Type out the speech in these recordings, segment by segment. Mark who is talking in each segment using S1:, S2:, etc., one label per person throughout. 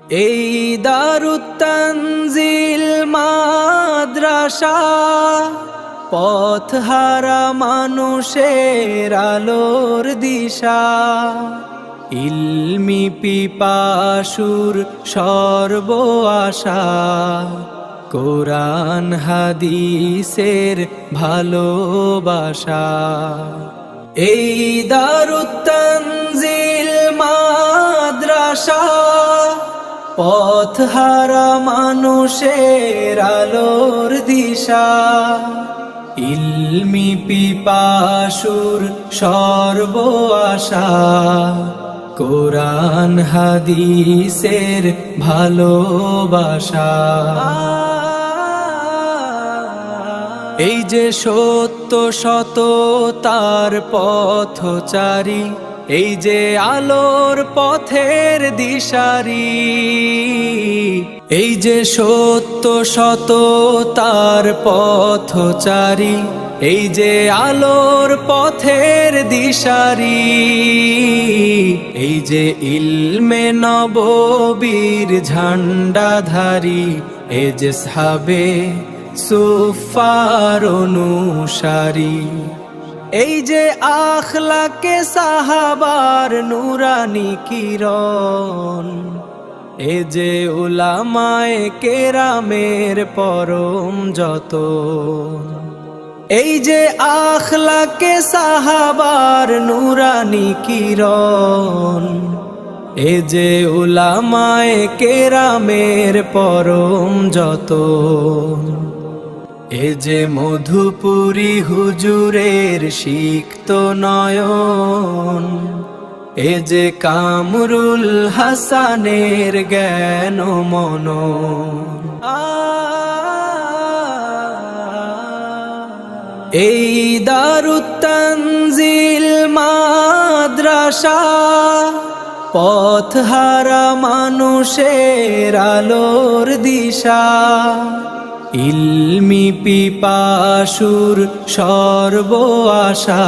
S1: এই দারুত তানজিল মাদ্রাসা পথহারা মানুষের আলোর দিশা, ইলমি পিপাসুর সর্ব আশা, কোরআন হাদিসের ভালোবাসা। এই দারুত তানজিল মাদ্রাসা পথহারা মানুষের আলোর দিশা, ইলমি পিপাসুর সর্ব আশা, কোরআন হাদিসের ভালোবাসা। এই যে সত্য সততার পথচারী, এই যে আলোর পথের দিশারি, এই যে সত্য সততার পথচারী, এই যে আলোর পথের দিশারি, এই যে ইলমে নববীর ঝান্ডাধারী, এই যে সাহাবে সুফার অনুসারী, এই যে আখলাকে সাহাবার নুরানি কিরণ, এই যে উলামায়ে কেরামের পরম যতন, এই যে আখলাকে সাহাবার নুরানি কিরণ, এই যে উলামায়ে কেরামের পরম যতন, এ যে মধুপুরী হুজুরের সিক্ত নয়ন, এ যে কামরুল হাসানের জ্ঞান মনন। এই দারুত তানজিল মাদ্রাসা পথহারা মানুষের আলোর দিশা, ইলমি পিপাসুর সর্ব আশা,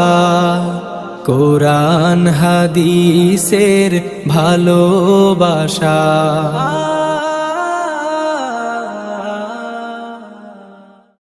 S1: কোরআন হাদিসের ভালোবাসা।